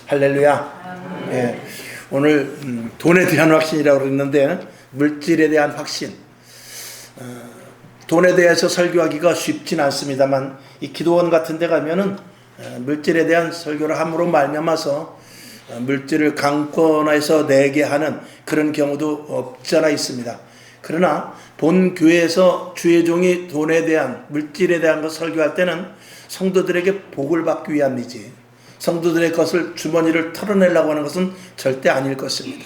할렐루야. 예, 오늘 돈에 대한 확신이라고 그랬는데 물질에 대한 확신. 돈에 대해서 설교하기가 쉽진 않습니다만 이 기도원 같은 데 가면은 물질에 대한 설교를 함으로 말미암아서 물질을 강권해서 내게 하는 그런 경우도 없지 않아 있습니다. 그러나 본 교회에서 주의 종이 돈에 대한 물질에 대한 것 설교할 때는 성도들에게 복을 받기 위함이지 성도들의 것을 주머니를 털어내려고 하는 것은 절대 아닐 것입니다.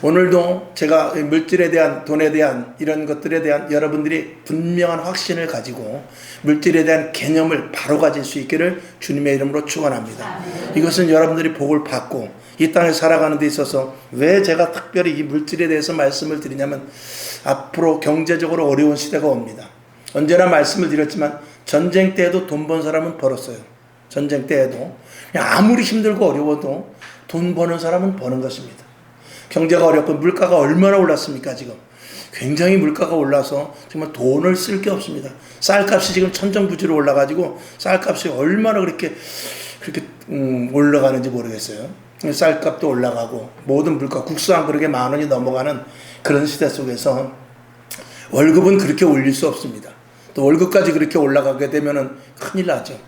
오늘도 제가 물질에 대한 돈에 대한 이런 것들에 대한 여러분들이 분명한 확신을 가지고 물질에 대한 개념을 바로 가질 수 있기를 주님의 이름으로 축원합니다. 이것은 여러분들이 복을 받고 이 땅에 살아가는 데 있어서 왜 제가 특별히 이 물질에 대해서 말씀을 드리냐면 앞으로 경제적으로 어려운 시대가 옵니다. 언제나 말씀을 드렸지만 전쟁 때에도 돈 번 사람은 벌었어요. 전쟁 때에도 아무리 힘들고 어려워도 돈 버는 사람은 버는 것입니다. 경제가 어렵고 물가가 얼마나 올랐습니까 지금. 굉장히 물가가 올라서 정말 돈을 쓸 게 없습니다. 쌀값이 지금 천정부지로 올라가지고 쌀값이 얼마나 그렇게 올라가는지 모르겠어요. 쌀값도 올라가고 모든 물가 국수 한 그릇에 10,000원이 넘어가는 그런 시대 속에서 월급은 그렇게 올릴 수 없습니다. 또 월급까지 그렇게 올라가게 되면은 큰일 나죠.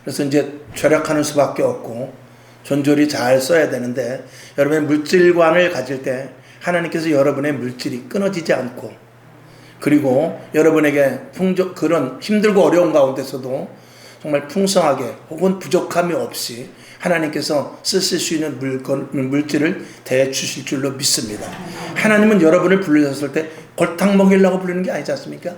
그래서 이제 절약하는 수밖에 없고 존졸이 잘 써야 되는데 여러분의 물질관을 가질 때 하나님께서 여러분의 물질이 끊어지지 않고 그리고 여러분에게 그런 힘들고 어려운 가운데서도 정말 풍성하게 혹은 부족함이 없이 하나님께서 쓰실 수 있는 물질을 대주실 줄로 믿습니다. 하나님은 여러분을 부르셨을 때 골탕 먹이려고 부르는 게 아니지 않습니까?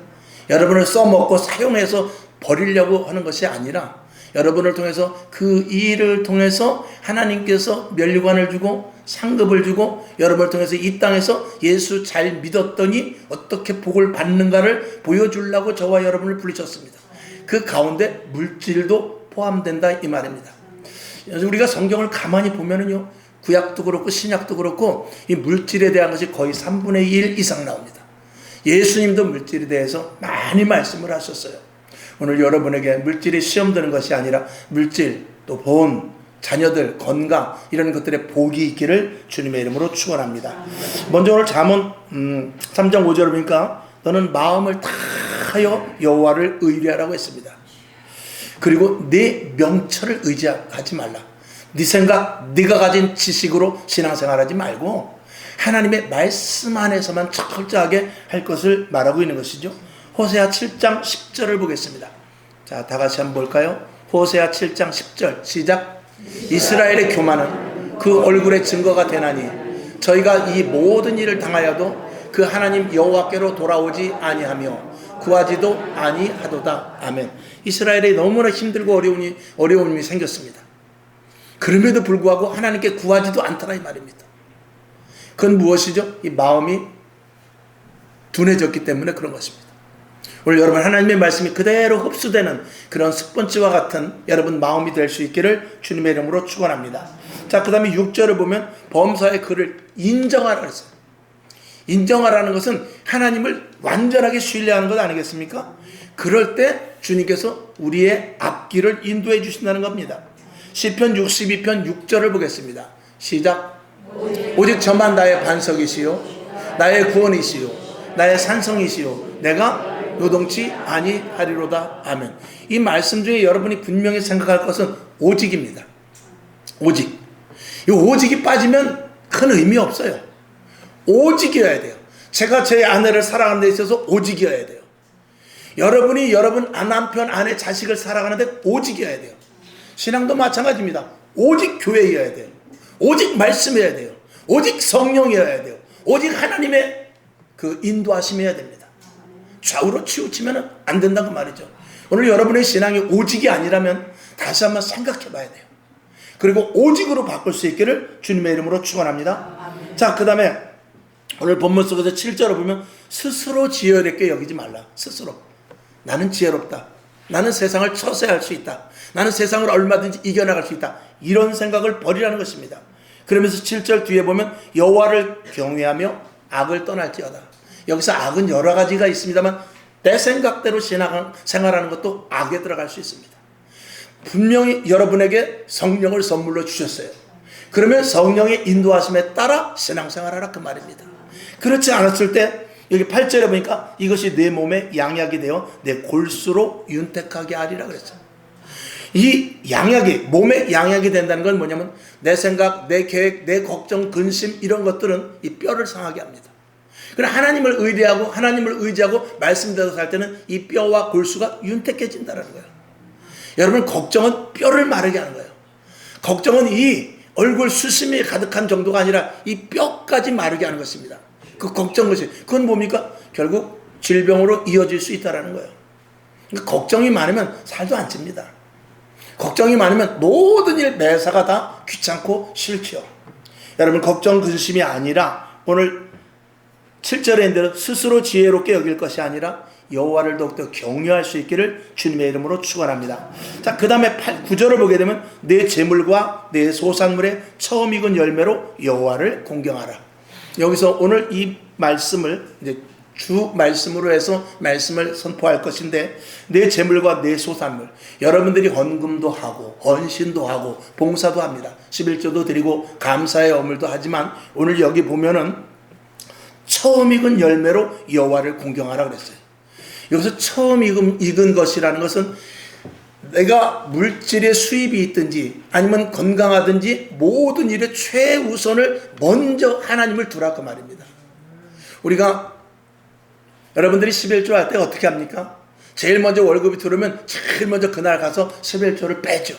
여러분을 써먹고 사용해서 버리려고 하는 것이 아니라 여러분을 통해서 그 일을 통해서 하나님께서 면류관을 주고 상급을 주고 여러분을 통해서 이 땅에서 예수 잘 믿었더니 어떻게 복을 받는가를 보여주려고 저와 여러분을 부르셨습니다. 그 가운데 물질도 포함된다 이 말입니다. 우리가 성경을 가만히 보면은요 구약도 그렇고 신약도 그렇고 이 물질에 대한 것이 거의 3분의 1 이상 나옵니다. 예수님도 물질에 대해서 많이 말씀을 하셨어요. 오늘 여러분에게 물질이 시험 드는 것이 아니라 물질, 또 돈, 자녀들, 건강 이런 것들의 복이 있기를 주님의 이름으로 축원합니다. 먼저 오늘 잠언 3장 5절을 보니까 너는 마음을 다하여 여호와를 의뢰하라고 했습니다. 그리고 네 명철을 의지하지 말라. 네 생각, 네가 가진 지식으로 신앙생활하지 말고 하나님의 말씀 안에서만 철저하게 할 것을 말하고 있는 것이죠. 호세아 7장 10절을 보겠습니다. 자, 다 같이 한번 볼까요? 호세아 7장 10절 시작. 이스라엘의 교만은 그 얼굴의 증거가 되나니 저희가 이 모든 일을 당하여도 그 하나님 여호와께로 돌아오지 아니하며 구하지도 아니하도다. 아멘. 이스라엘이 너무나 힘들고 어려움이 생겼습니다. 그럼에도 불구하고 하나님께 구하지도 않더라 이 말입니다. 그건 무엇이죠? 이 마음이 둔해졌기 때문에 그런 것입니다. 오늘 여러분 하나님의 말씀이 그대로 흡수되는 그런 스펀지와 같은 여러분 마음이 될 수 있기를 주님의 이름으로 축원합니다. 자, 그 다음에 6절을 보면 범사의 그를 인정하라 그랬어요. 인정하라는 것은 하나님을 완전하게 신뢰하는 것 아니겠습니까? 그럴 때 주님께서 우리의 앞길을 인도해 주신다는 겁니다. 시편 62편 6절을 보겠습니다. 시작. 오직 저만 나의 반석이시요 나의 구원이시요 나의 산성이시요 내가 요동치 아니하리로다. 아멘. 이 말씀 중에 여러분이 분명히 생각할 것은 오직입니다. 오직. 이 오직이 빠지면 큰 의미 없어요. 오직이어야 돼요. 제가 제 아내를 사랑하는 데 있어서 오직이어야 돼요. 여러분이 여러분 남편, 아내, 자식을 사랑하는데 오직이어야 돼요. 신앙도 마찬가지입니다. 오직 교회여야 돼요. 오직 말씀이어야 돼요. 오직 성령이어야 돼요. 오직 하나님의 그 인도하심이어야 됩니다. 좌우로 치우치면 안 된다고 말이죠. 오늘 여러분의 신앙이 오직이 아니라면 다시 한번 생각해 봐야 돼요. 그리고 오직으로 바꿀 수 있기를 주님의 이름으로 축원합니다. 자, 그 다음에 오늘 본문 속에서 7절을 보면 스스로 지혜롭게 여기지 말라. 스스로. 나는 지혜롭다. 나는 세상을 처세할 수 있다. 나는 세상을 얼마든지 이겨나갈 수 있다. 이런 생각을 버리라는 것입니다. 그러면서 7절 뒤에 보면 여호와를 경외하며 악을 떠날지어다. 여기서 악은 여러 가지가 있습니다만 내 생각대로 생활하는 것도 악에 들어갈 수 있습니다. 분명히 여러분에게 성령을 선물로 주셨어요. 그러면 성령의 인도하심에 따라 신앙생활하라 그 말입니다. 그렇지 않았을 때 여기 8절에 보니까 이것이 내 몸에 양약이 되어 내 골수로 윤택하게 하리라 그랬어요. 이 양약이 몸에 양약이 된다는 건 뭐냐면 내 생각, 내 계획, 내 걱정, 근심 이런 것들은 이 뼈를 상하게 합니다. 그러나 하나님을 의뢰하고 하나님을 의지하고 말씀대로 살 때는 이 뼈와 골수가 윤택해진다는 거예요. 여러분 걱정은 뼈를 마르게 하는 거예요. 걱정은 이 얼굴 수심이 가득한 정도가 아니라 이 뼈까지 마르게 하는 것입니다. 그 걱정 것이 그건 뭡니까? 결국 질병으로 이어질 수 있다는 거예요. 그러니까 걱정이 많으면 살도 안 찝니다. 걱정이 많으면 모든 일 매사가 다 귀찮고 싫죠. 여러분 걱정 근심이 아니라 오늘 7절에 있는 대로 스스로 지혜롭게 여길 것이 아니라 여호와를 더욱더 경외할 수 있기를 주님의 이름으로 축원합니다. 자, 그 다음에 9절을 보게 되면 내 재물과 내 소산물의 처음 익은 열매로 여호와를 공경하라. 여기서 오늘 이 말씀을 이제 주 말씀으로 해서 말씀을 선포할 것인데 내 재물과 내 소산물 여러분들이 헌금도 하고 헌신도 하고 봉사도 합니다. 11조도 드리고 감사의 어물도 하지만 오늘 여기 보면은 처음 익은 열매로 여호와를 공경하라 그랬어요. 여기서 처음 익은 것이라는 것은 내가 물질의 수입이 있든지 아니면 건강하든지 모든 일에 최우선을 먼저 하나님을 두라 그 말입니다. 우리가 여러분들이 11조 할 때 어떻게 합니까? 제일 먼저 월급이 들어오면 제일 먼저 그날 가서 11조를 빼죠.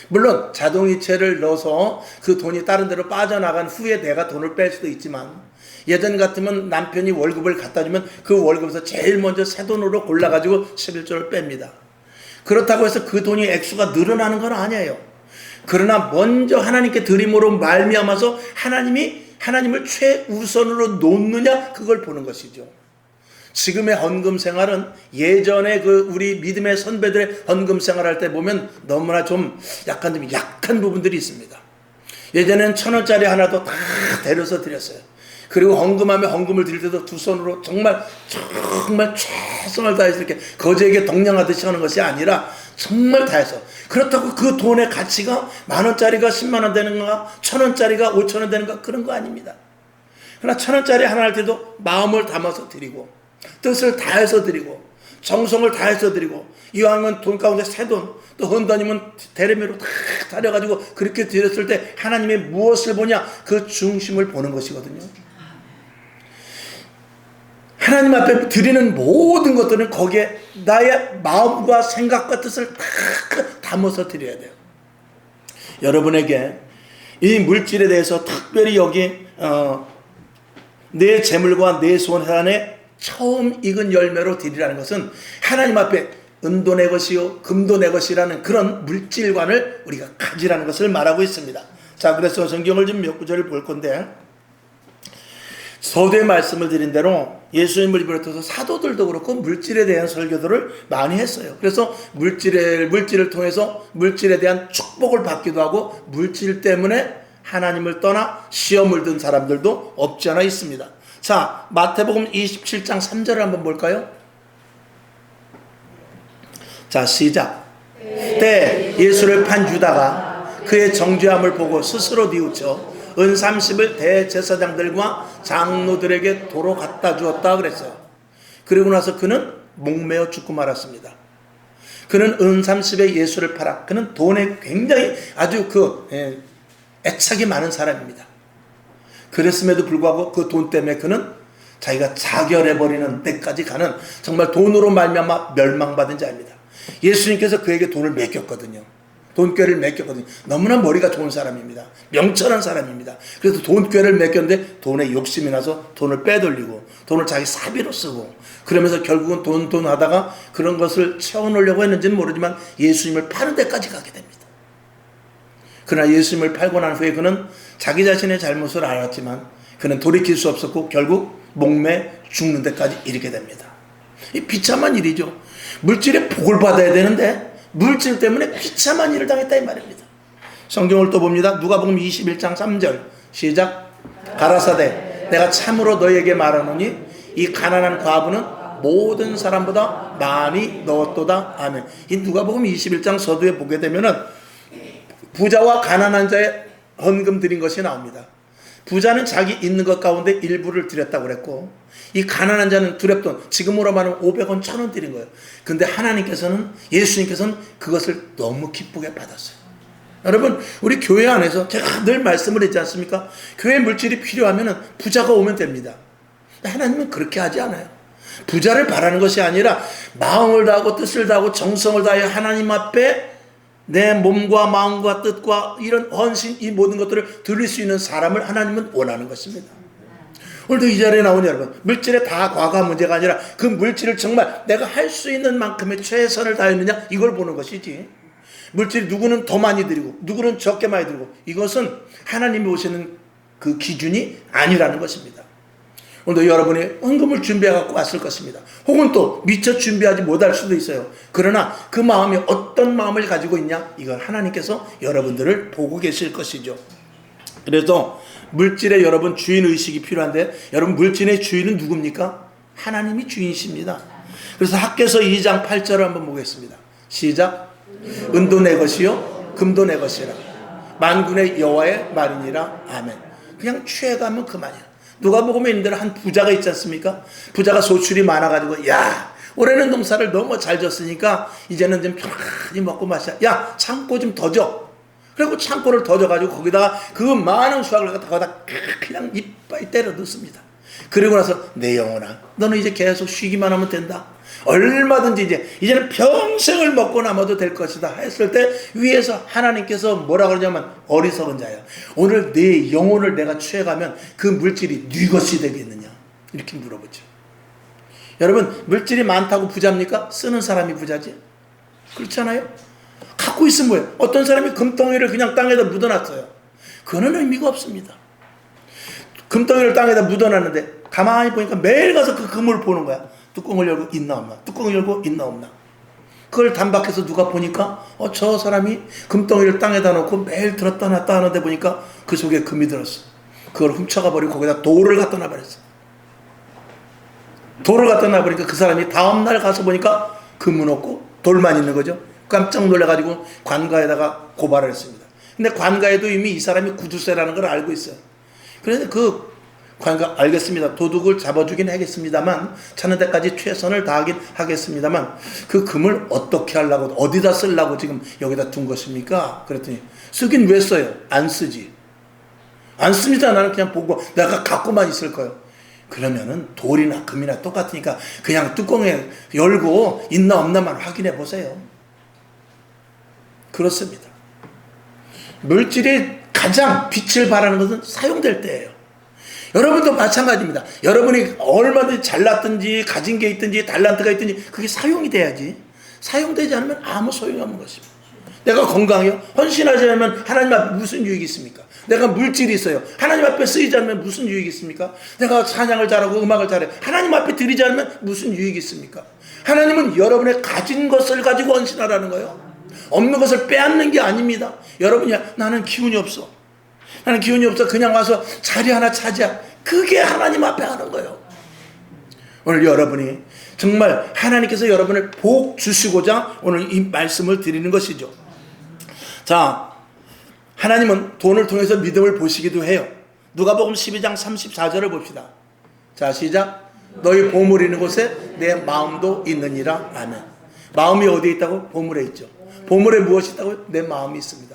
물론 자동이체를 넣어서 그 돈이 다른 데로 빠져나간 후에 내가 돈을 뺄 수도 있지만 예전 같으면 남편이 월급을 갖다 주면 그 월급에서 제일 먼저 새 돈으로 골라가지고 11조를 뺍니다. 그렇다고 해서 그 돈이 액수가 늘어나는 건 아니에요. 그러나 먼저 하나님께 드림으로 말미암아서 하나님을 최우선으로 놓느냐 그걸 보는 것이죠. 지금의 헌금 생활은 예전에 그 우리 믿음의 선배들의 헌금 생활할 때 보면 너무나 좀 약간 부분들이 있습니다. 예전에는 1,000원짜리 하나도 다 데려서 드렸어요. 그리고 헌금하면 헌금을 드릴 때도 두 손으로 정말 최선을 다해서 이렇게 거지에게 동냥하듯이 하는 것이 아니라 정말 다해서. 그렇다고 그 돈의 가치가 10,000원짜리가 100,000원 되는가 1,000원짜리가 5,000원 되는가 그런 거 아닙니다. 그러나 1,000원짜리 하나 할 때도 마음을 담아서 드리고 뜻을 다해서 드리고 정성을 다해서 드리고 이왕이면 돈 가운데 새 돈 또 헌돈이면 대레미로 다 다려가지고 그렇게 드렸을 때 하나님이 무엇을 보냐 그 중심을 보는 것이거든요. 하나님 앞에 드리는 모든 것들은 거기에 나의 마음과 생각과 뜻을 다 담아서 드려야 돼요. 여러분에게 이 물질에 대해서 특별히 여기 내 재물과 내 손안에 처음 익은 열매로 드리라는 것은 하나님 앞에 은도 내 것이요 금도 내 것이라는 그런 물질관을 우리가 가지라는 것을 말하고 있습니다. 자, 그래서 성경을 좀 몇 구절을 볼 건데 서두에 말씀을 드린 대로 예수님을 비롯해서 사도들도 그렇고 물질에 대한 설교들을 많이 했어요. 그래서 물질을 통해서 물질에 대한 축복을 받기도 하고 물질 때문에 하나님을 떠나 시험을 든 사람들도 없지 않아 있습니다. 자, 마태복음 27장 3절을 한번 볼까요? 자, 시작. 때 예수를 판 유다가 그의 정죄함을 보고 스스로 뉘우쳐 은 30을 대제사장들과 장로들에게 도로 갖다 주었다 그랬어요. 그리고 나서 그는 목매어 죽고 말았습니다. 그는 은 30에 예수를 팔아. 그는 돈에 굉장히 아주 애착이 많은 사람입니다. 그랬음에도 불구하고 그 돈 때문에 그는 자기가 자결해버리는 데까지 가는 정말 돈으로 말미암아 멸망받은 자입니다. 예수님께서 그에게 돈을 맡겼거든요. 돈꾀를 맡겼거든요. 너무나 머리가 좋은 사람입니다. 명철한 사람입니다. 그래서 돈꾀를 맡겼는데 돈에 욕심이 나서 돈을 빼돌리고 돈을 자기 사비로 쓰고 그러면서 결국은 돈 하다가 그런 것을 채워놓으려고 했는지는 모르지만 예수님을 파는 데까지 가게 됩니다. 그러나 예수님을 팔고 난 후에 그는 자기 자신의 잘못을 알았지만 그는 돌이킬 수 없었고 결국 목매 죽는 데까지 이르게 됩니다. 이 비참한 일이죠. 물질에 복을 받아야 되는데 물질 때문에 비참한 일을 당했다 이 말입니다. 성경을 또 봅니다. 누가복음 21장 3절 시작. 가라사대 내가 참으로 너희에게 말하노니 이 가난한 과부는 모든 사람보다 많이 넣었도다. 아멘. 이 누가복음 21장 서두에 보게 되면은 부자와 가난한 자의 헌금 드린 것이 나옵니다. 부자는 자기 있는 것 가운데 일부를 드렸다고 그랬고, 이 가난한 자는 두렵돈, 지금으로 말하면 500원, 1000원 드린 거예요. 근데 하나님께서는, 예수님께서는 그것을 너무 기쁘게 받았어요. 여러분, 우리 교회 안에서 제가 늘 말씀을 했지 않습니까? 교회 물질이 필요하면 부자가 오면 됩니다. 하나님은 그렇게 하지 않아요. 부자를 바라는 것이 아니라 마음을 다하고 뜻을 다하고 정성을 다하여 하나님 앞에 내 몸과 마음과 뜻과 이런 헌신, 이 모든 것들을 드릴 수 있는 사람을 하나님은 원하는 것입니다. 오늘도 이 자리에 나온 여러분, 물질에 다 과거가 문제가 아니라 그 물질을 정말 내가 할 수 있는 만큼의 최선을 다했느냐, 이걸 보는 것이지, 물질이 누구는 더 많이 드리고 누구는 적게 많이 드리고, 이것은 하나님이 보시는 그 기준이 아니라는 것입니다. 오늘도 여러분이 헌금을 준비해갖고 왔을 것입니다. 혹은 또 미처 준비하지 못할 수도 있어요. 그러나 그 마음이 어떤 마음을 가지고 있냐, 이걸 하나님께서 여러분들을 보고 계실 것이죠. 그래서 물질에 여러분 주인의식이 필요한데, 여러분 물질의 주인은 누굽니까? 하나님이 주인이십니다. 그래서 학개서 2장 8절을 한번 보겠습니다. 시작. 은도 내 것이요 금도 내 것이라, 만군의 여호와의 말이니라. 아멘. 그냥 취해가면 그만이야. 누가복음에 있는 대로 한 부자가 있지 않습니까? 부자가 소출이 많아가지고, 야, 올해는 농사를 너무 잘 졌으니까 이제는 좀 편안히 먹고 마시자. 야, 창고 좀 더 줘. 그리고 창고를 더 줘가지고 거기다가 그 많은 수확을 거기다 그냥 이빨 때려 넣습니다. 그리고 나서, 내 영혼아, 너는 이제 계속 쉬기만 하면 된다. 얼마든지 이제는 평생을 먹고 남아도 될 것이다 했을 때, 위에서 하나님께서 뭐라 그러냐면, 어리석은 자야, 오늘 내 영혼을 내가 취해가면 그 물질이 네 것이 되겠느냐, 이렇게 물어보죠. 여러분, 물질이 많다고 부자입니까? 쓰는 사람이 부자지. 그렇잖아요. 갖고 있으면 뭐예요? 어떤 사람이 금덩이를 그냥 땅에다 묻어놨어요. 그거는 의미가 없습니다. 금덩이를 땅에다 묻어놨는데 가만히 보니까 매일 가서 그 금을 보는 거야. 뚜껑을 열고 있나 없나, 뚜껑을 열고 있나 없나. 그걸 단박해서 누가 보니까, 저 사람이 금덩이를 땅에다 놓고 매일 들었다 놨다 하는데 보니까 그 속에 금이 들었어. 그걸 훔쳐가 버리고 거기다 돌을 갖다 놔버렸어. 돌을 갖다 놔버리니까 그 사람이 다음날 가서 보니까 금은 없고 돌만 있는 거죠. 깜짝 놀라가지고 관가에다가 고발을 했습니다. 근데 관가에도 이미 이 사람이 구두쇠라는 걸 알고 있어요. 그래서 그 관가, 알겠습니다, 도둑을 잡아주긴 하겠습니다만, 찾는 데까지 최선을 다하긴 하겠습니다만, 그 금을 어떻게 하려고, 어디다 쓰려고 지금 여기다 둔 것입니까? 그랬더니, 쓰긴 왜 써요? 안 쓰지. 안 씁니다. 나는 그냥 보고 내가 갖고만 있을 거예요. 그러면은 돌이나 금이나 똑같으니까 그냥 뚜껑에 열고 있나 없나만 확인해 보세요. 그렇습니다. 물질이 가장 빛을 발하는 것은 사용될 때예요. 여러분도 마찬가지입니다. 여러분이 얼마든지 잘났든지 가진 게 있든지 달란트가 있든지 그게 사용이 돼야지. 사용되지 않으면 아무 소용이 없는 것입니다. 내가 건강해요? 헌신하지 않으면 하나님 앞에 무슨 유익이 있습니까? 내가 물질이 있어요. 하나님 앞에 쓰이지 않으면 무슨 유익이 있습니까? 내가 찬양을 잘하고 음악을 잘해. 하나님 앞에 드리지 않으면 무슨 유익이 있습니까? 하나님은 여러분의 가진 것을 가지고 헌신하라는 거예요. 없는 것을 빼앗는 게 아닙니다. 여러분이, 나는 기운이 없어, 나는 기운이 없어, 그냥 와서 자리 하나 차지하. 그게 하나님 앞에 하는 거예요. 오늘 여러분이 정말 하나님께서 여러분을 복 주시고자 오늘 이 말씀을 드리는 것이죠. 자, 하나님은 돈을 통해서 믿음을 보시기도 해요. 누가복음 12장 34절을 봅시다. 자, 시작. 너희 보물 있는 곳에 내 마음도 있느니라. 아멘. 마음이 어디에 있다고? 보물에 있죠. 보물에 무엇이 있다고? 내 마음이 있습니다.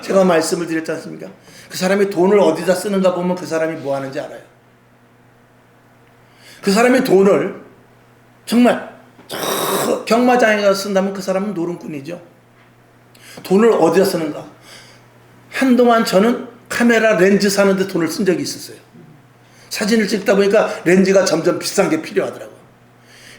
제가 말씀을 드렸지 않습니까? 그 사람이 돈을 어디다 쓰는가 보면 그 사람이 뭐 하는지 알아요. 그 사람이 돈을 정말 경마장에 가서 쓴다면 그 사람은 노름꾼이죠. 돈을 어디다 쓰는가? 한동안 저는 카메라 렌즈 사는데 돈을 쓴 적이 있었어요. 사진을 찍다 보니까 렌즈가 점점 비싼 게 필요하더라고요.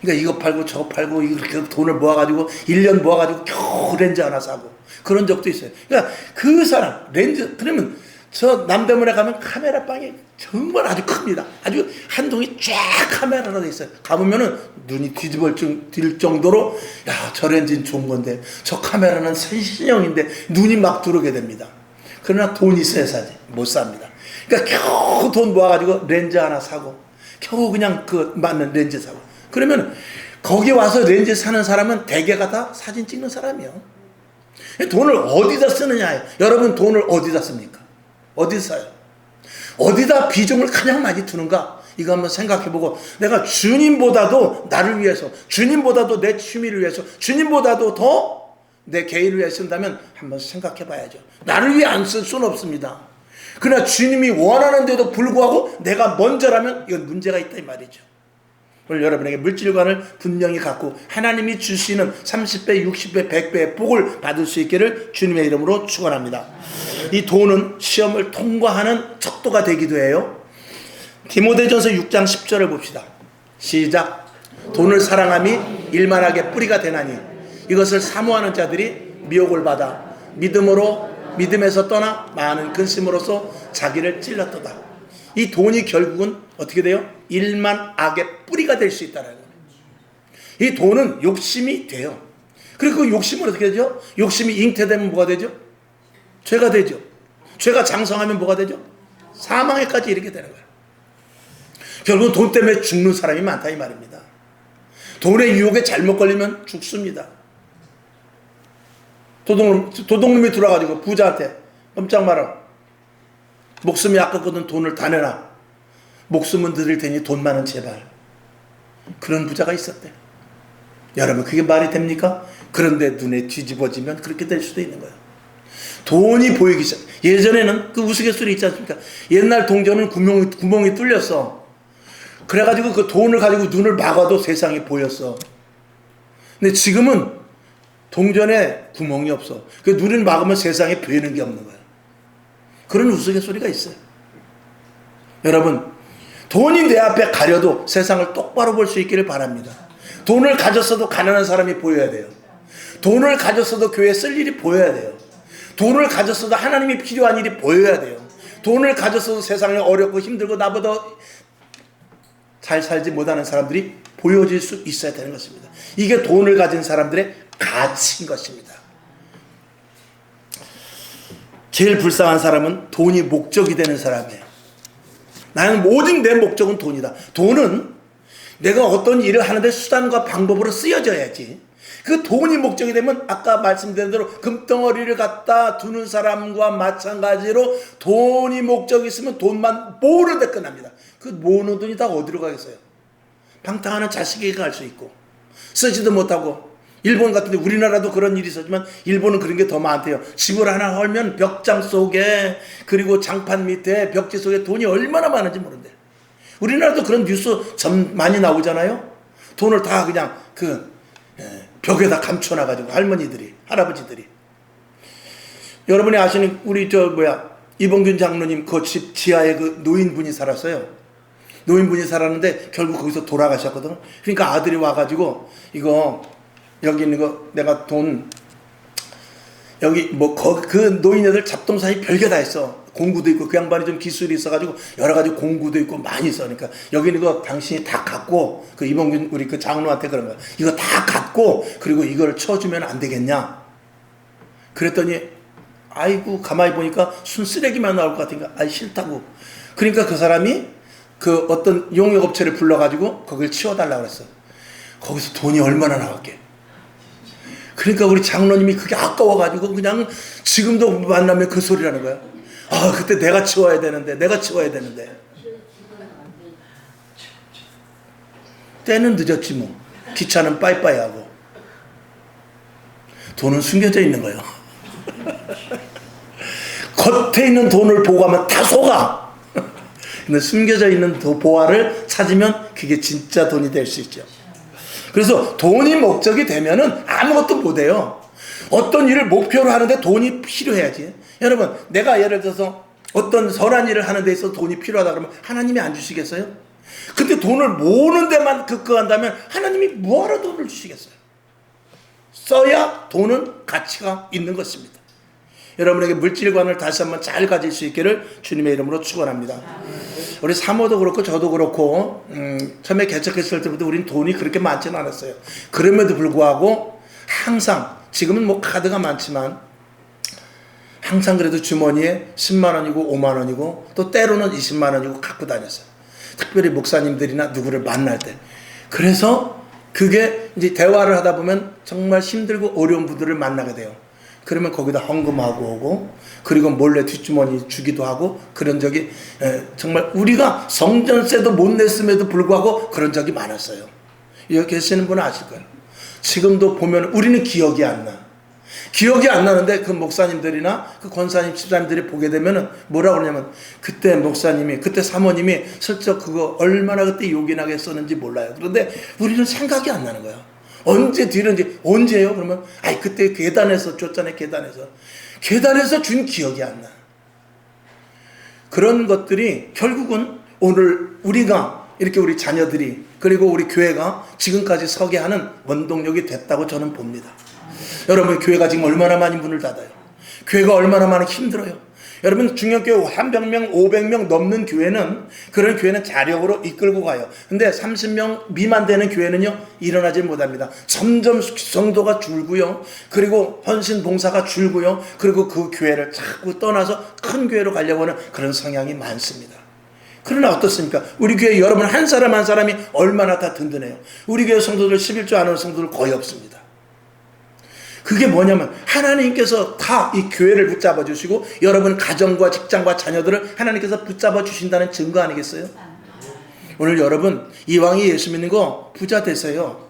그러니까 이거 팔고 저거 팔고 이렇게 돈을 모아가지고 1년 모아가지고 겨우 렌즈 하나 사고 그런 적도 있어요. 그러니까 그 사람 렌즈, 그러면 저 남대문에 가면 카메라방이 정말 아주 큽니다. 아주 한 동이 쫙 카메라로 돼 있어요. 가보면은 눈이 뒤집어질 정도로, 야, 저 렌즈는 좋은 건데 저 카메라는 최신형인데 눈이 막 들어오게 됩니다. 그러나 돈 있어야 사지. 못 삽니다. 그러니까 겨우 돈 모아가지고 렌즈 하나 사고 겨우 그냥 그 맞는 렌즈 사고 그러면 거기 와서 렌즈 사는 사람은 대개가 다 사진 찍는 사람이요. 돈을 어디다 쓰느냐. 여러분 돈을 어디다 씁니까? 어디서 써요? 어디다 비중을 가장 많이 두는가? 이거 한번 생각해보고, 내가 주님보다도 나를 위해서, 주님보다도 내 취미를 위해서, 주님보다도 더 내 개인을 위해 쓴다면 한번 생각해봐야죠. 나를 위해 안 쓸 수는 없습니다. 그러나 주님이 원하는데도 불구하고 내가 먼저라면 이건 문제가 있다 이 말이죠. 오늘 여러분에게 물질관을 분명히 갖고 하나님이 주시는 30배, 60배, 100배의 복을 받을 수 있기를 주님의 이름으로 축원합니다. 이 돈은 시험을 통과하는 척도가 되기도 해요. 디모데전서 6장 10절을 봅시다. 시작. 돈을 사랑함이 일만하게 뿌리가 되나니 이것을 사모하는 자들이 미혹을 받아 믿음에서 떠나 많은 근심으로써 자기를 찔렀도다. 이 돈이 결국은 어떻게 돼요? 일만 악의 뿌리가 될 수 있다는 거예요. 이 돈은 욕심이 돼요. 그리고 그 욕심은 어떻게 되죠? 욕심이 잉태되면 뭐가 되죠? 죄가 되죠. 죄가 장성하면 뭐가 되죠? 사망에까지 이르게 되는 거예요. 결국은 돈 때문에 죽는 사람이 많다 이 말입니다. 돈의 유혹에 잘못 걸리면 죽습니다. 도둑놈이 들어와가지고 부자한테 깜짝 말아. 목숨이 아깝거든 돈을 다 내놔. 목숨은 드릴 테니 돈만은 제발. 그런 부자가 있었대. 여러분 그게 말이 됩니까? 그런데 눈에 뒤집어지면 그렇게 될 수도 있는 거예요. 돈이 보이기 시작. 예전에는 그 우스갯소리 있지 않습니까? 옛날 동전은 구멍이 뚫렸어. 그래가지고 그 돈을 가지고 눈을 막아도 세상이 보였어. 근데 지금은 동전에 구멍이 없어. 그 눈을 막으면 세상에 보이는 게 없는 거야. 그런 우스갯소리가 있어요. 여러분 돈이 내 앞에 가려도 세상을 똑바로 볼 수 있기를 바랍니다. 돈을 가졌어도 가난한 사람이 보여야 돼요. 돈을 가졌어도 교회에 쓸 일이 보여야 돼요. 돈을 가졌어도 하나님이 필요한 일이 보여야 돼요. 돈을 가졌어도 세상에 어렵고 힘들고 나보다 잘 살지 못하는 사람들이 보여질 수 있어야 되는 것입니다. 이게 돈을 가진 사람들의 가치인 것입니다. 제일 불쌍한 사람은 돈이 목적이 되는 사람이에요. 나는 모든 내 목적은 돈이다. 돈은 내가 어떤 일을 하는데 수단과 방법으로 쓰여져야지. 그 돈이 목적이 되면 아까 말씀드린 대로 금덩어리를 갖다 두는 사람과 마찬가지로 돈이 목적이 있으면 돈만 모으는데 끝납니다. 그 모으는 돈이 다 어디로 가겠어요? 방탕하는 자식에게 갈 수 있고 쓰지도 못하고. 일본 같은데 우리나라도 그런 일이 있었지만 일본은 그런 게 더 많대요. 집을 하나 헐면 벽장 속에 그리고 장판 밑에 벽지 속에 돈이 얼마나 많은지 모른대. 우리나라도 그런 뉴스 많이 나오잖아요. 돈을 다 그냥 벽에다 감춰놔가지고 할머니들이 할아버지들이. 여러분이 아시는 우리 이봉균 장로님 그 집 지하에 그 노인분이 살았어요. 노인분이 살았는데 결국 거기서 돌아가셨거든. 그러니까 아들이 와가지고 이거 여기 있는 거 내가 돈 여기 그 노인네들 잡동사니 별게 다 있어. 공구도 있고 그 양반이 좀 기술이 있어가지고 여러 가지 공구도 있고 많이 있어. 그러니까 여기 있는 거 당신이 다 갖고 그 이봉균 우리 그 장로한테 그런 거야. 이거 다 갖고 그리고 이걸 쳐주면 안 되겠냐? 그랬더니 아이고 가만히 보니까 순쓰레기만 나올 것 같으니까 아이 싫다고. 그러니까 그 사람이 그 어떤 용역업체를 불러가지고 거길 치워달라고 그랬어. 거기서 돈이 얼마나 나왔게. 그러니까 우리 장로님이 그게 아까워가지고 그냥 지금도 만나면 그 소리라는 거야. 아 그때 내가 치워야 되는데 때는 늦었지 뭐. 기차는 빠이빠이 하고. 돈은 숨겨져 있는 거예요. 겉에 있는 돈을 보고 하면 다 속아. 근데 숨겨져 있는 보화를 찾으면 그게 진짜 돈이 될 수 있죠. 그래서 돈이 목적이 되면은 아무것도 못해요. 어떤 일을 목표로 하는데 돈이 필요해야지. 여러분 내가 예를 들어서 어떤 선한 일을 하는 데 있어서 돈이 필요하다 그러면 하나님이 안 주시겠어요? 근데 돈을 모으는 데만 급급한다면 하나님이 뭐하러 돈을 주시겠어요? 써야 돈은 가치가 있는 것입니다. 여러분에게 물질관을 다시 한번 잘 가질 수 있기를 주님의 이름으로 축원합니다. 우리 사모도 그렇고 저도 그렇고 처음에 개척했을 때부터 우린 돈이 그렇게 많지는 않았어요. 그럼에도 불구하고 항상 지금은 뭐 카드가 많지만 항상 그래도 주머니에 10만 원이고 5만 원이고 또 때로는 20만 원이고 갖고 다녔어요. 특별히 목사님들이나 누구를 만날 때 그래서 그게 이제 대화를 하다 보면 정말 힘들고 어려운 분들을 만나게 돼요. 그러면 거기다 헌금하고 오고, 그리고 몰래 뒷주머니 주기도 하고, 그런 적이 정말 우리가 성전세도 못 냈음에도 불구하고 그런 적이 많았어요. 여기 계시는 분은 아실 거예요. 지금도 보면 우리는 기억이 안 나. 기억이 안 나는데 그 목사님들이나 그 권사님, 집사님들이 보게 되면은 뭐라고 그러냐면, 그때 목사님이, 그때 사모님이 슬쩍 그거 얼마나 그때 요긴하게 썼는지 몰라요. 그런데 우리는 생각이 안 나는 거야. 언제 뒤는지, 언제요? 그러면, 아이, 그때 계단에서 줬잖아요, 계단에서. 계단에서 준 기억이 안 나. 그런 것들이 결국은 오늘 우리가 이렇게 우리 자녀들이, 그리고 우리 교회가 지금까지 서게 하는 원동력이 됐다고 저는 봅니다. 여러분, 교회가 지금 얼마나 많은 문을 닫아요. 교회가 얼마나 많이 힘들어요. 여러분, 중형교회 100명, 500명 넘는 교회는, 그런 교회는 자력으로 이끌고 가요. 근데 30명 미만 되는 교회는요, 일어나지 못합니다. 점점 성도가 줄고요. 그리고 헌신 봉사가 줄고요. 그리고 그 교회를 자꾸 떠나서 큰 교회로 가려고 하는 그런 성향이 많습니다. 그러나 어떻습니까? 우리 교회 여러분 한 사람 한 사람이 얼마나 다 든든해요. 우리 교회 성도들 11조 안 하는 성도들 거의 없습니다. 그게 뭐냐면 하나님께서 다 이 교회를 붙잡아 주시고 여러분 가정과 직장과 자녀들을 하나님께서 붙잡아 주신다는 증거 아니겠어요? 오늘 여러분 이왕이 예수 믿는 거 부자 되세요.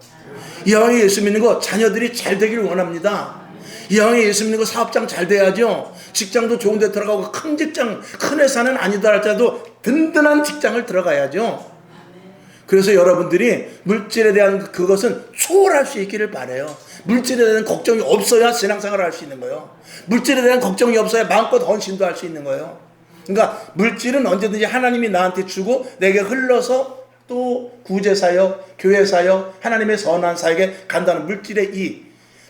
이왕이 예수 믿는 거 자녀들이 잘 되길 원합니다. 이왕이 예수 믿는 거 사업장 잘 돼야죠. 직장도 좋은 데 들어가고 큰 직장, 큰 회사는 아니다 할지라도 든든한 직장을 들어가야죠. 그래서 여러분들이 물질에 대한 그것은 초월할 수 있기를 바라요. 물질에 대한 걱정이 없어야 신앙생활을 할 수 있는 거예요. 물질에 대한 걱정이 없어야 마음껏 헌신도 할 수 있는 거예요. 그러니까 물질은 언제든지 하나님이 나한테 주고 내게 흘러서 또 구제사역, 교회사역, 하나님의 선한 사역에 간다는 물질의 이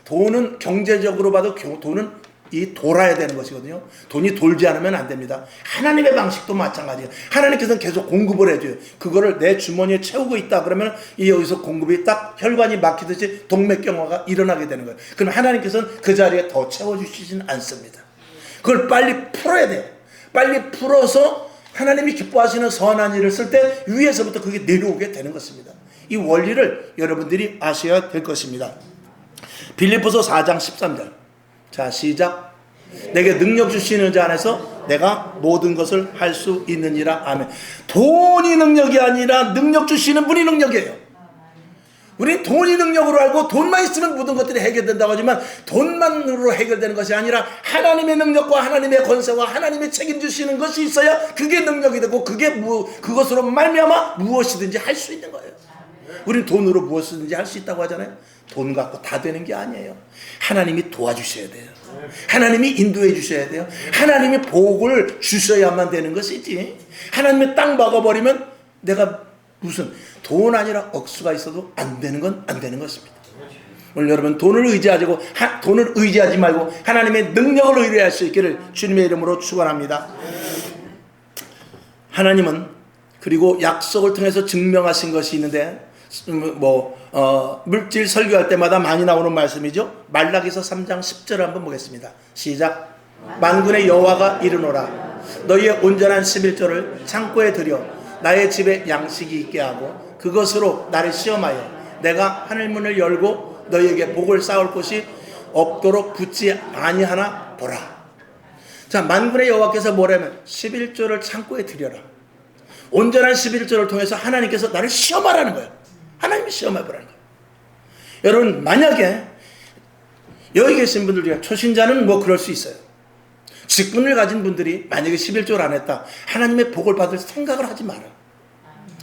돈은 경제적으로 봐도 돈은 이 돌아야 되는 것이거든요. 돈이 돌지 않으면 안 됩니다. 하나님의 방식도 마찬가지예요. 하나님께서는 계속 공급을 해줘요. 그거를 내 주머니에 채우고 있다 그러면 이 여기서 공급이 딱 혈관이 막히듯이 동맥경화가 일어나게 되는 거예요. 그럼 하나님께서는 그 자리에 더 채워주시진 않습니다. 그걸 빨리 풀어야 돼요. 빨리 풀어서 하나님이 기뻐하시는 선한 일을 쓸 때 위에서부터 그게 내려오게 되는 것입니다. 이 원리를 여러분들이 아셔야 될 것입니다. 빌립보서 4장 13절. 자, 시작. 내게 능력 주시는 자 안에서 내가 모든 것을 할 수 있느니라. 아멘. 돈이 능력이 아니라 능력 주시는 분이 능력이에요. 우리는 돈이 능력으로 알고 돈만 있으면 모든 것들이 해결된다고 하지만 돈만으로 해결되는 것이 아니라 하나님의 능력과 하나님의 권세와 하나님의 책임주시는 것이 있어야 그게 능력이 되고 그것으로 말미암아 무엇이든지 할 수 있는 거예요. 우리는 돈으로 무엇이든지 할 수 있다고 하잖아요. 돈 갖고 다 되는 게 아니에요. 하나님이 도와주셔야 돼요. 하나님이 인도해 주셔야 돼요. 하나님이 복을 주셔야만 되는 것이지. 하나님의 땅 막아버리면 내가 무슨 돈 아니라 억수가 있어도 안 되는 건 안 되는 것입니다. 오늘 여러분 돈을 의지하지 말고 하나님의 능력을 의뢰할 수 있기를 주님의 이름으로 축원합니다. 하나님은 그리고 약속을 통해서 증명하신 것이 있는데 물질 설교할 때마다 많이 나오는 말씀이죠. 말라기서 3장 10절을 한번 보겠습니다. 시작. 만군의 여호와가 이르노라. 너희의 온전한 11조를 창고에 들여 나의 집에 양식이 있게 하고 그것으로 나를 시험하여 내가 하늘문을 열고 너희에게 복을 쌓을 곳이 없도록 붙지 아니하나 보라. 자, 만군의 여호와께서 뭐라면 11조를 창고에 들여라. 온전한 11조를 통해서 하나님께서 나를 시험하라는 거예요. 하나님이 시험해보라는 거예요. 여러분 만약에 여기 계신 분들 중에 초신자는 뭐 그럴 수 있어요. 직분을 가진 분들이 만약에 11조를 안 했다. 하나님의 복을 받을 생각을 하지 마라.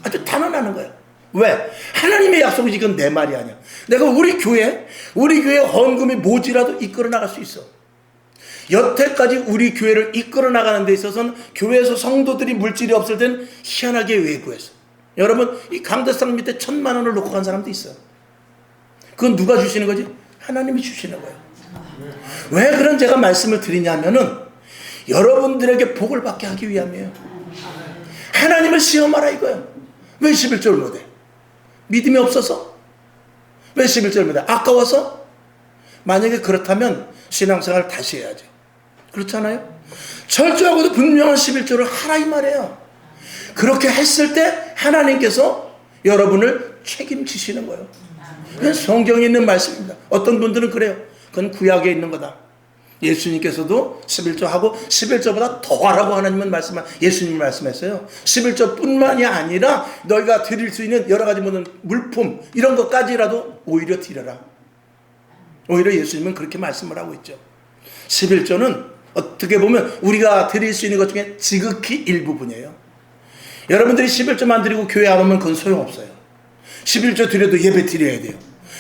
아주 단언하는 거예요. 왜? 하나님의 약속이지 이건 내 말이 아니야. 내가 우리 교회 헌금이 뭐지라도 이끌어 나갈 수 있어. 여태까지 우리 교회를 이끌어 나가는 데 있어서는 교회에서 성도들이 물질이 없을 때는 희한하게 외구했어. 여러분 이 강대상 밑에 1,000만 원을 놓고 간 사람도 있어요. 그건 누가 주시는 거지? 하나님이 주시는 거예요. 왜 그런 제가 말씀을 드리냐면은 여러분들에게 복을 받게 하기 위함이에요. 하나님을 시험하라 이거예요. 왜 11조를 못해? 믿음이 없어서? 왜 11조를 못해? 아까워서? 만약에 그렇다면 신앙생활을 다시 해야죠. 그렇잖아요? 철저하고도 분명한 11조를 하라 이 말이에요. 그렇게 했을 때 하나님께서 여러분을 책임지시는 거예요. 그건 성경에 있는 말씀입니다. 어떤 분들은 그래요. 그건 구약에 있는 거다. 예수님께서도 11조 하고 11조보다 더 하라고 하나님은 예수님이 말씀했어요. 11조뿐만이 아니라 너희가 드릴 수 있는 여러 가지 모든 물품 이런 것까지라도 오히려 드려라. 오히려 예수님은 그렇게 말씀을 하고 있죠. 11조는 어떻게 보면 우리가 드릴 수 있는 것 중에 지극히 일부분이에요. 여러분들이 11조만 드리고 교회 안 오면 그건 소용없어요. 11조 드려도 예배 드려야 돼요.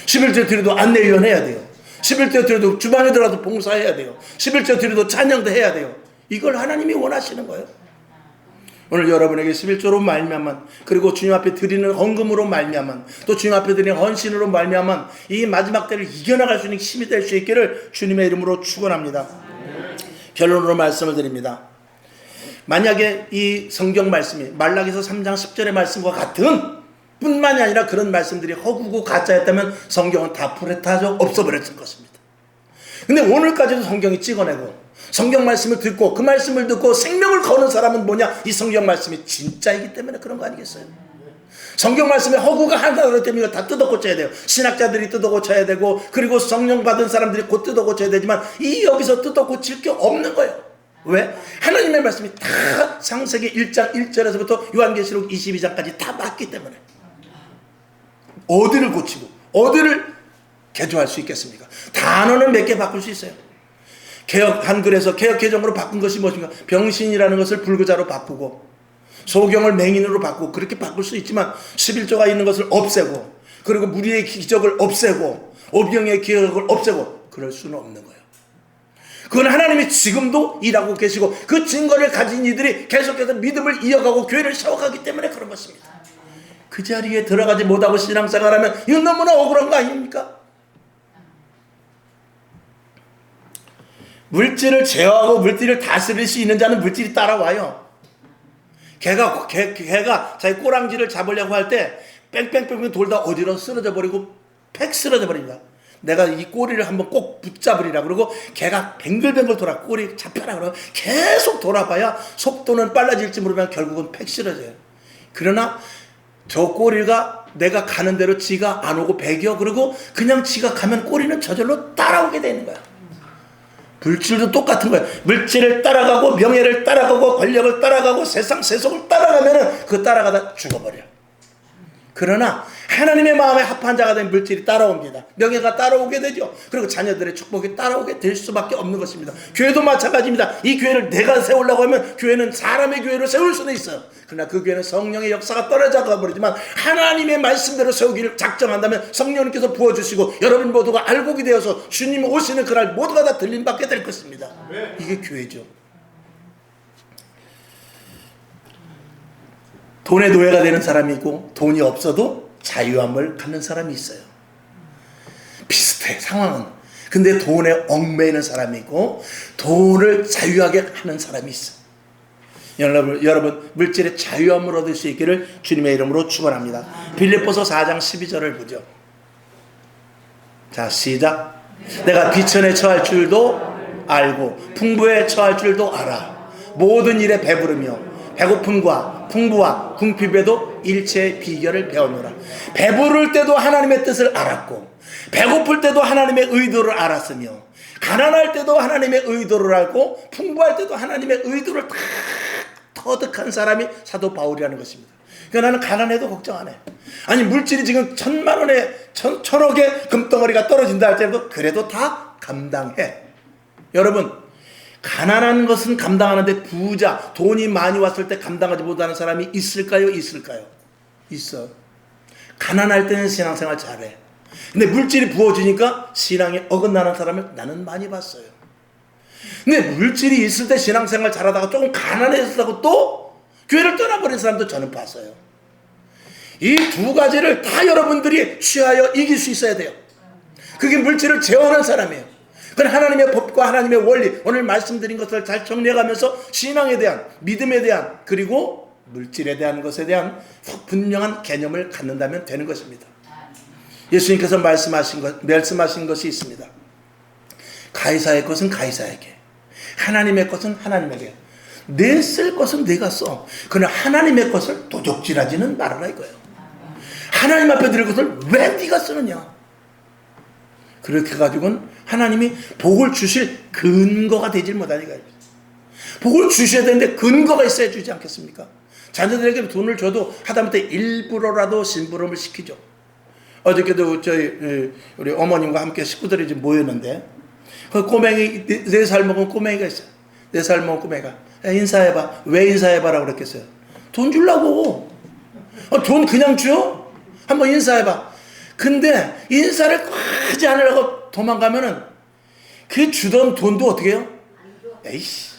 11조 드려도 안내위원 해야 돼요. 11조 드려도 주방에 들어가서 봉사해야 돼요. 11조 드려도 찬양도 해야 돼요. 이걸 하나님이 원하시는 거예요. 오늘 여러분에게 11조로 말미암아 그리고 주님 앞에 드리는 헌금으로 말미암아 또 주님 앞에 드리는 헌신으로 말미암아 이 마지막 때를 이겨나갈 수 있는 힘이 될 수 있기를 주님의 이름으로 축원합니다. 결론으로 말씀을 드립니다. 만약에 이 성경 말씀이 말라기서 3장 10절의 말씀과 같은 뿐만이 아니라 그런 말씀들이 허구고 가짜였다면 성경은 다 풀에타져 없어버렸을 것입니다. 근데 오늘까지도 성경이 찍어내고 성경 말씀을 듣고 그 말씀을 듣고 생명을 거는 사람은 뭐냐? 이 성경 말씀이 진짜이기 때문에 그런 거 아니겠어요? 성경 말씀에 허구가 하나 때문에 다 뜯어 고쳐야 돼요. 신학자들이 뜯어 고쳐야 되고 그리고 성령 받은 사람들이 곧 뜯어 고쳐야 되지만 이 여기서 뜯어 고칠 게 없는 거예요. 왜? 하나님의 말씀이 다 창세기 1장 1절에서부터 요한계시록 22장까지 다 맞기 때문에 어디를 고치고 어디를 개조할 수 있겠습니까? 단어는 몇 개 바꿀 수 있어요. 개혁 한글에서 개혁 개정으로 바꾼 것이 무엇인가? 병신이라는 것을 불구자로 바꾸고 소경을 맹인으로 바꾸고 그렇게 바꿀 수 있지만 11조가 있는 것을 없애고 그리고 무리의 기적을 없애고 오병의 기적을 없애고 그럴 수는 없는 거예요. 그건 하나님이 지금도 일하고 계시고 그 증거를 가진 이들이 계속해서 믿음을 이어가고 교회를 세워가기 때문에 그런 것입니다. 그 자리에 들어가지 못하고 신앙생활하면 이건 너무나 억울한 거 아닙니까? 물질을 제어하고 물질을 다스릴 수 있는 자는 물질이 따라와요. 개가 자기 꼬랑지를 잡으려고 할 때 뺑뺑뺑뺑 돌다 어디로 쓰러져 버리고 팩 쓰러져 버립니다. 내가 이 꼬리를 한번 꼭 붙잡으리라 그러고 개가 뱅글뱅글 돌아 꼬리 잡혀라 그러고 계속 돌아봐야 속도는 빨라질지 모르면 결국은 팩 쓰러져요. 그러나 저 꼬리가 내가 가는 대로 지가 안 오고 배겨 그러고 그냥 지가 가면 꼬리는 저절로 따라오게 되는 거야. 물질도 똑같은 거예요. 물질을 따라가고 명예를 따라가고 권력을 따라가고 세속을 따라가면은 그 따라가다 죽어버려요. 그러나 하나님의 마음에 합한 자가 된 물질이 따라옵니다. 명예가 따라오게 되죠. 그리고 자녀들의 축복이 따라오게 될 수밖에 없는 것입니다. 교회도 마찬가지입니다. 이 교회를 내가 세우려고 하면 교회는 사람의 교회로 세울 수는 있어요. 그러나 그 교회는 성령의 역사가 떨어져 가버리지만 하나님의 말씀대로 세우기를 작정한다면 성령님께서 부어주시고 여러분 모두가 알곡이 되어서 주님 오시는 그날 모두가 다 들림받게 될 것입니다. 이게 교회죠. 돈의 노예가 되는 사람이 있고 돈이 없어도 자유함을 갖는 사람이 있어요. 비슷해 상황은. 근데 돈에 얽매이는 사람이 있고 돈을 자유하게 하는 사람이 있어요. 여러분 물질의 자유함을 얻을 수 있기를 주님의 이름으로 축원합니다. 빌립보서 4장 12절을 보죠. 자 시작. 내가 비천에 처할 줄도 알고 풍부에 처할 줄도 알아. 모든 일에 배부르며 배고픔과 풍부와 궁핍에도 일체의 비결을 배웠노라. 배부를 때도 하나님의 뜻을 알았고 배고플 때도 하나님의 의도를 알았으며 가난할 때도 하나님의 의도를 알고 풍부할 때도 하나님의 의도를 다 터득한 사람이 사도 바울이라는 것입니다. 그러니까 나는 가난해도 걱정 안 해. 아니 물질이 지금 1,000만 원에 1,000억의 금덩어리가 떨어진다 할때도 그래도 다 감당해. 여러분 가난한 것은 감당하는데 부자, 돈이 많이 왔을 때 감당하지 못하는 사람이 있을까요? 있을까요? 있어. 가난할 때는 신앙생활 잘해. 근데 물질이 부어지니까 신앙에 어긋나는 사람을 나는 많이 봤어요. 근데 물질이 있을 때 신앙생활 잘하다가 조금 가난해졌다고 또 교회를 떠나버린 사람도 저는 봤어요. 이 두 가지를 다 여러분들이 취하여 이길 수 있어야 돼요. 그게 물질을 제어하는 사람이에요. 그건 하나님의 법과 하나님의 원리, 오늘 말씀드린 것을 잘 정리해가면서 신앙에 대한, 믿음에 대한, 그리고 물질에 대한 것에 대한 분명한 개념을 갖는다면 되는 것입니다. 예수님께서 말씀하신 것이 있습니다. 가이사의 것은 가이사에게, 하나님의 것은 하나님에게, 내 쓸 것은 내가 써. 그러나 하나님의 것을 도적질하지는 말아라 이거예요. 하나님 앞에 드릴 것을 왜 네가 쓰느냐? 그렇게 가지고는 하나님이 복을 주실 근거가 되질 못하니까. 복을 주셔야 되는데 근거가 있어야 주지 않겠습니까? 자녀들에게 돈을 줘도 하다못해 일부러라도 심부름을 시키죠. 어저께도 저희 우리 어머님과 함께 식구들이 지금 모였는데 그 꼬맹이 4살 먹은 꼬맹이가 있어요. 4살 먹은 꼬맹이가 야, 인사해봐. 왜 인사해봐라고 그랬겠어요? 돈 주려고. 돈 그냥 줘? 한번 인사해봐. 근데 인사를 하지 않으려고 도망가면은 그 주던 돈도 어떻게 해요? 에이씨.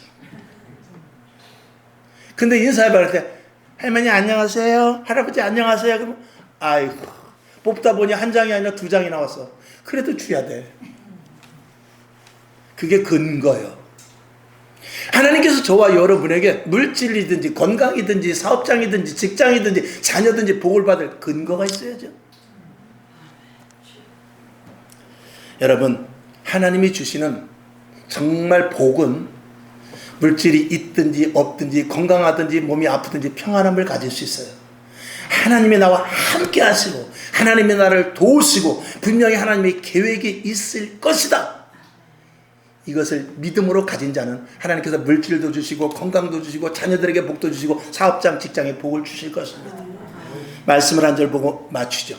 근데 인사해봐 그럴 때 할머니 안녕하세요. 할아버지 안녕하세요. 그러면 아이고 뽑다 보니 한 장이 아니라 2장이 나왔어. 그래도 줘야 돼. 그게 근거예요. 하나님께서 저와 여러분에게 물질이든지 건강이든지 사업장이든지 직장이든지 자녀든지 복을 받을 근거가 있어야죠. 여러분, 하나님이 주시는 정말 복은 물질이 있든지 없든지 건강하든지 몸이 아프든지 평안함을 가질 수 있어요. 하나님이 나와 함께 하시고 하나님이 나를 도우시고 분명히 하나님의 계획이 있을 것이다. 이것을 믿음으로 가진 자는 하나님께서 물질도 주시고 건강도 주시고 자녀들에게 복도 주시고 사업장 직장에 복을 주실 것입니다. 말씀을 한 절 보고 맞추죠.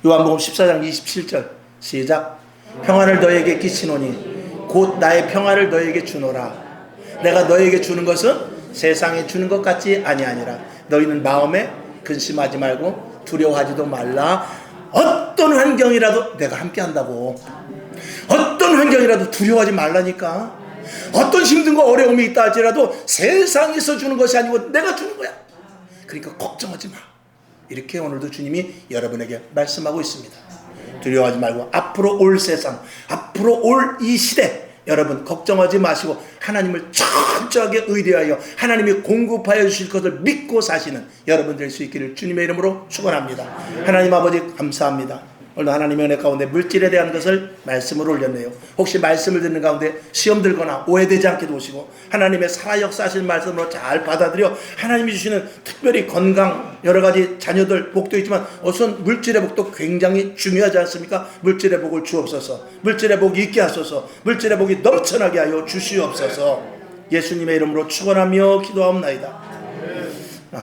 요한복음 14장 27절 시작. 평안을 너에게 끼치노니 곧 나의 평안을 너에게 주노라. 내가 너에게 주는 것은 세상에 주는 것 같지 아니하니라. 너희는 마음에 근심하지 말고 두려워하지도 말라. 어떤 환경이라도 내가 함께 한다고. 어떤 환경이라도 두려워하지 말라니까. 어떤 힘든거 어려움이 있다 할지라도 세상에서 주는 것이 아니고 내가 주는 거야. 그러니까 걱정하지 마. 이렇게 오늘도 주님이 여러분에게 말씀하고 있습니다. 두려워하지 말고 앞으로 올 세상, 앞으로 올 이 시대 여러분 걱정하지 마시고 하나님을 철저하게 의뢰하여 하나님이 공급하여 주실 것을 믿고 사시는 여러분 될 수 있기를 주님의 이름으로 축원합니다. 하나님 아버지 감사합니다. 오늘 하나님의 은혜 가운데 물질에 대한 것을 말씀으로 올렸네요. 혹시 말씀을 듣는 가운데 시험 들거나 오해되지 않게 도우시고 하나님의 살아 역사하신 말씀으로 잘 받아들여 하나님이 주시는 특별히 건강 여러 가지 자녀들 복도 있지만 우선 물질의 복도 굉장히 중요하지 않습니까? 물질의 복을 주옵소서. 물질의 복이 있게 하소서. 물질의 복이 넘쳐나게 하여 주시옵소서. 예수님의 이름으로 축원하며 기도하옵나이다.